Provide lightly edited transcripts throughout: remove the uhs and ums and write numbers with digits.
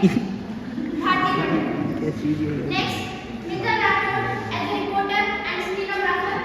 Next, Mithal Rathod as a reporter and stenographer.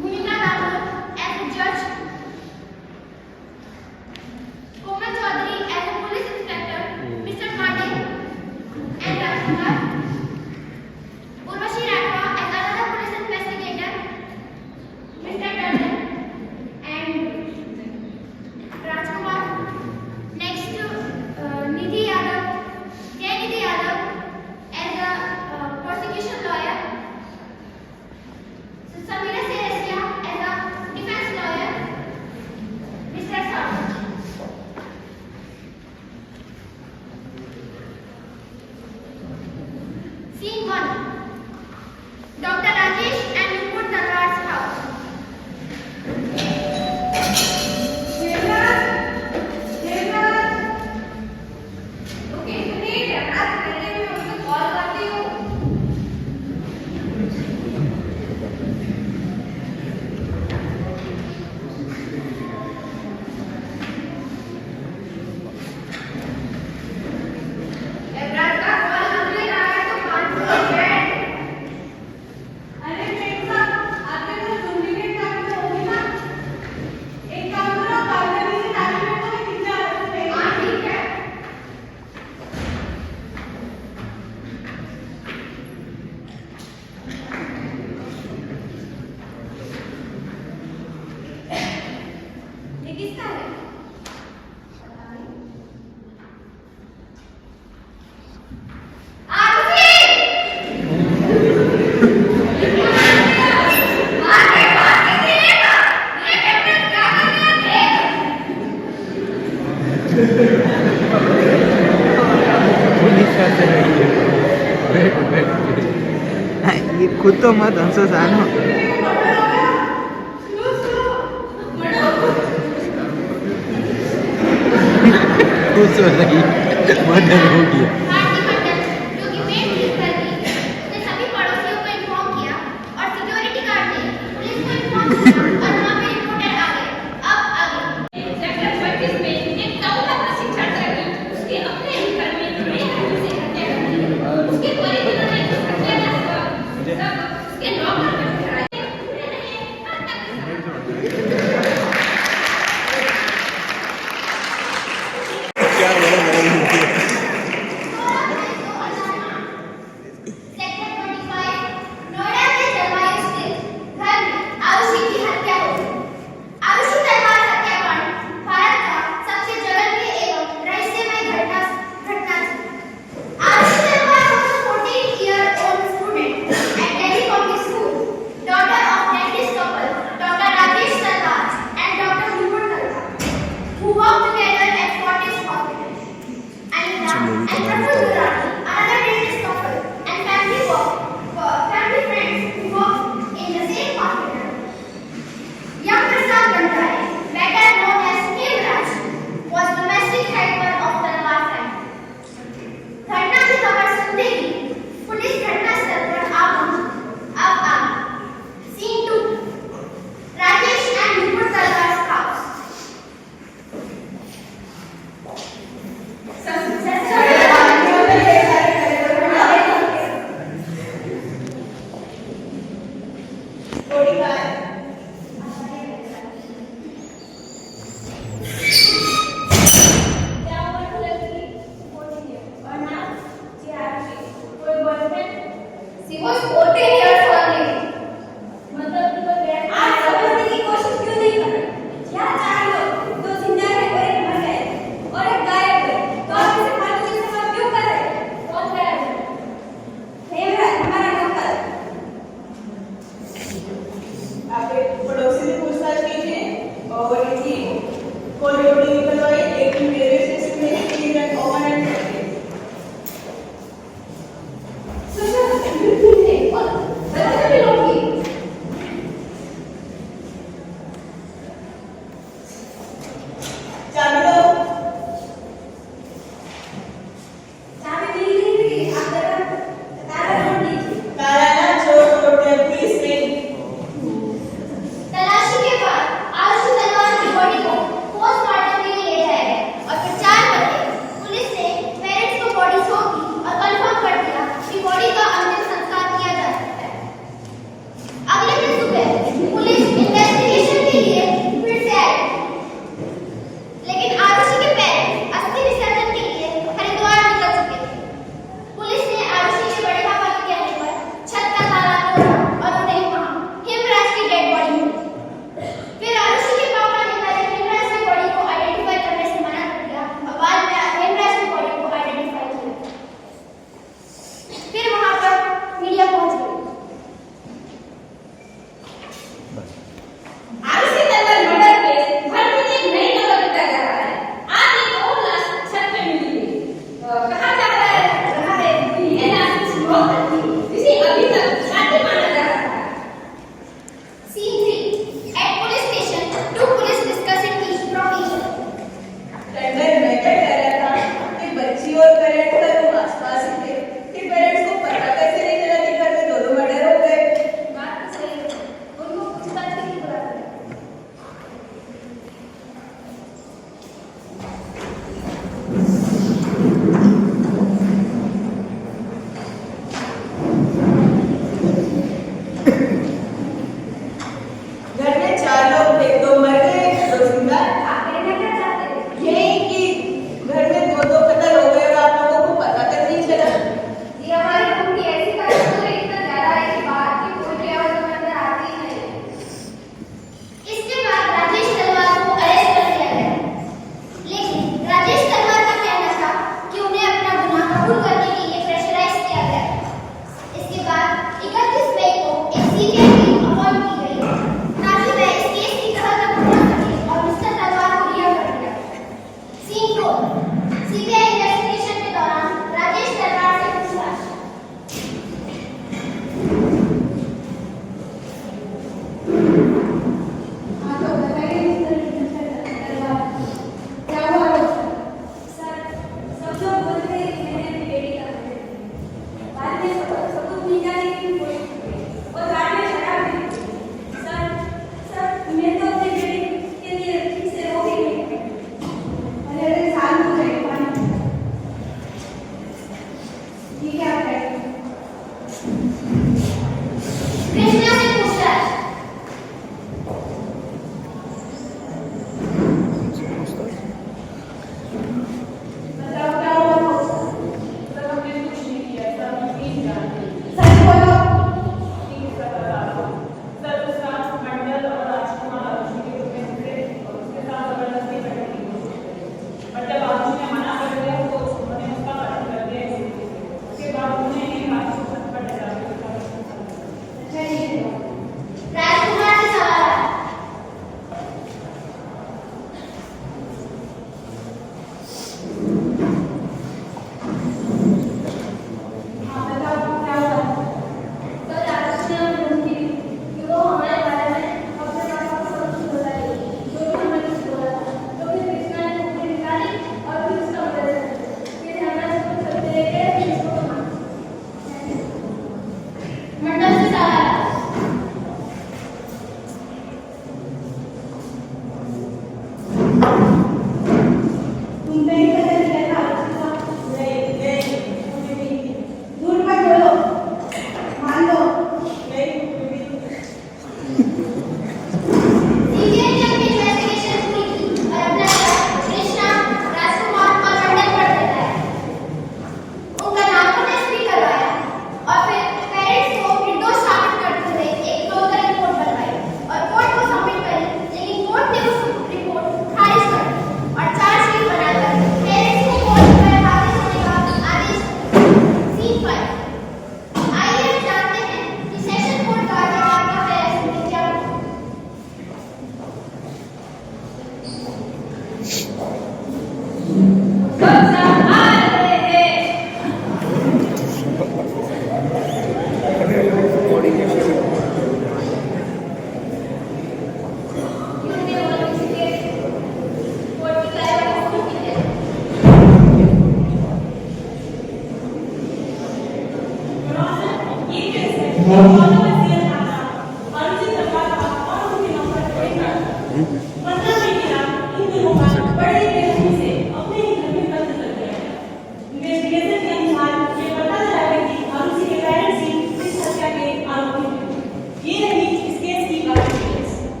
Bhumika Rathod as a judge. Komal Chaudhary as a police inspector. Mr. Patil and Rajkumar. Urvashi Rathod as another police investigator. Mr. Tandon and Rajkumar. Next to Nidhi Yadav, Nidhi Yadav as a prosecution lawyer. So Samira Serasia as a defense lawyer. Mr. Sarkar. Scene 1. Dr. Rajesh and Nupur Talwar's house. Okay सुनिए camera करने में उनको call करती हूँ एवराज का call लगने रहा है तो 5 मिनट अरे मेरे साथ आपके तो 2 मिनट तक तो होगी ना एक काम करो कॉल से 7 मिनट में कितना आ हाँ ठीक है ये किसका है ये खुद तो मत हंसो सानो खुश हो रही मदर हो गया जो कि मेन पुलिस कर दी उसने सभी पड़ोसियों को इन्फॉर्म किया और सिक्योरिटी गार्ड ने पुलिस को इन्फॉर्म किया और वहां पे रिपोर्टर आ गए अब आगे सेक्टर 25 में एक कौवा प्रशिक्षण चली उसके अपने ही घर में बेहद से हत्या कर दी उसके परिजनों ने हत्या का सब उसके नौकर पर ठहराया क्या बोला सेक्टर 25 नोएडा के जलवायु स्थित घर में आरुषि की हत्या हो गई। आरुषि तलवार हत्याकांड भारत का सबसे जघन्य एवं रहस्यमय घटना थी। आरुषि तलवार was a 14-year-old student at Delhi Public School, daughter of dentist couple Dr. Rajesh Talwar and Dr. Nupur Talwar, who worked together at Fortis Hospital. Anita and Praful Durrani, another dentist couple, and family friends who worked in the same hospital. Young Prasad Bandhare, better known as Hevraj, was domestic helper of Talwar family. घटना की खबर सुनते ही police घटनास्थल पर आ पहुंची। अब आगे scene 2 Rajesh and Nupur तलवार house. She was 14 years only. आप समझने की कोशिश क्यों नहीं कर रहे? क्या 4 लोग 2 जिंदा है और एक मर गए और एक गायब है तो आप इसे फालतू की सवाल क्यों कर रहे हैं? कौन गायब है? हेमराज हमारा नौकर। आप एक पड़ोसी से पूछताछ कीजिए और इनकी कॉल रिकॉर्डिंग निकलवाइए एक दिन रेलवे स्टेशन में एक इवेंट ओवरनाइट करके सुनो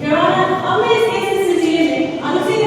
Your Honor, अब मैं इस केस के सिलसिले में अनुचित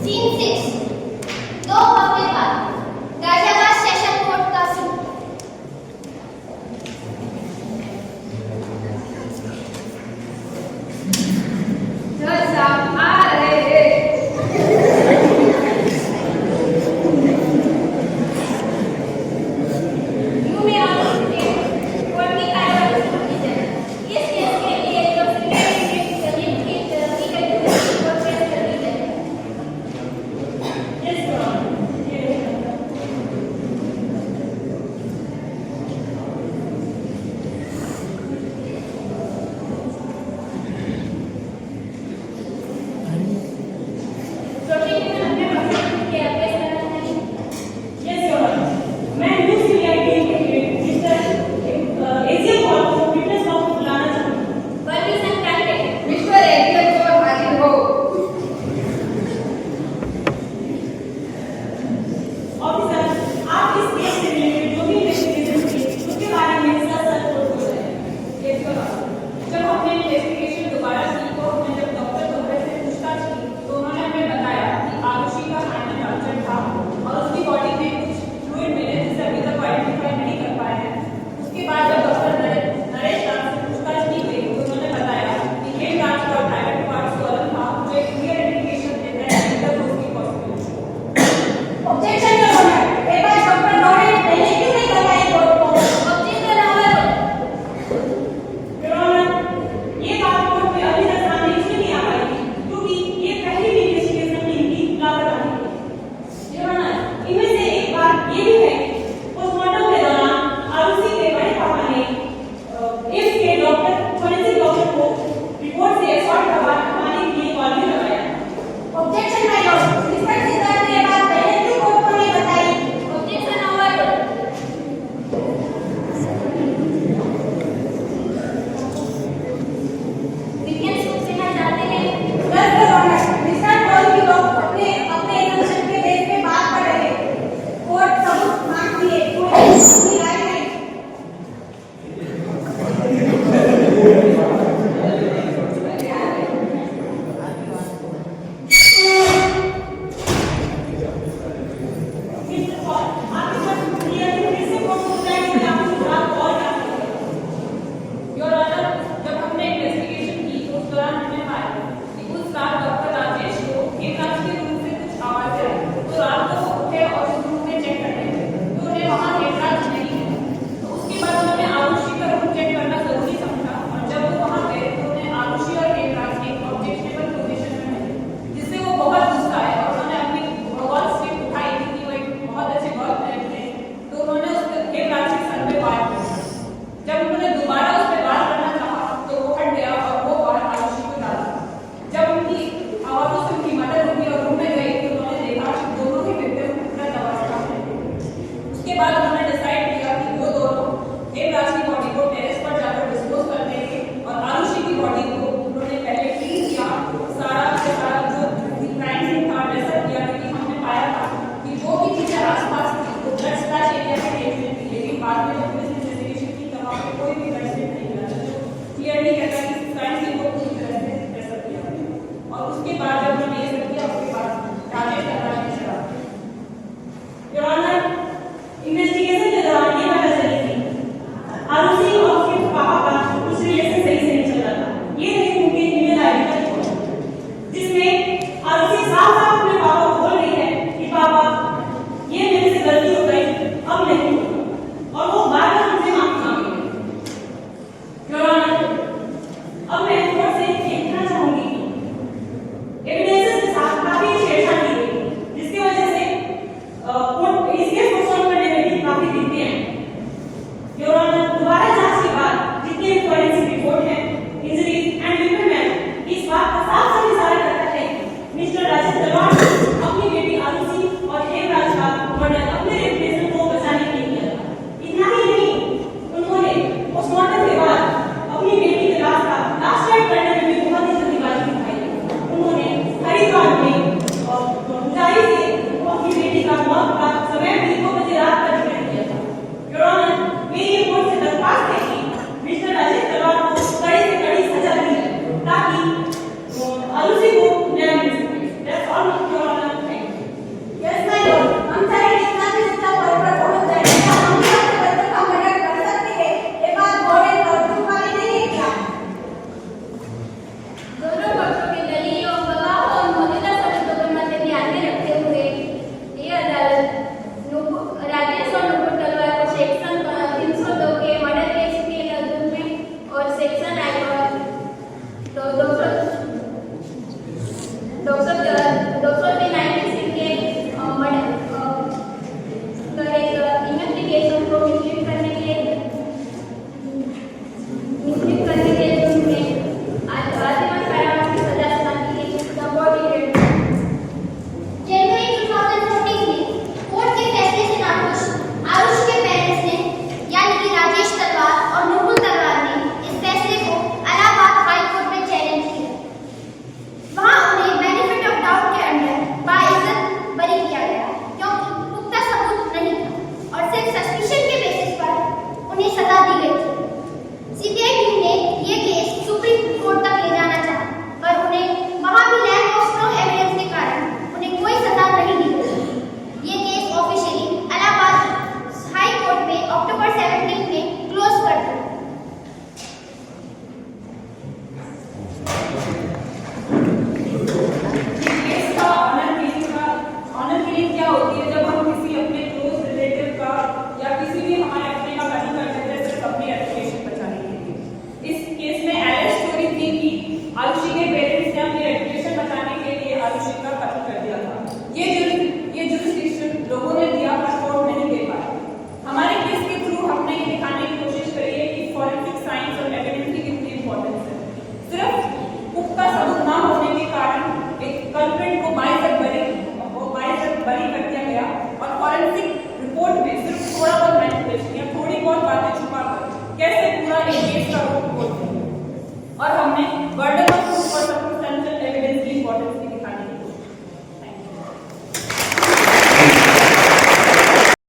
3 6 2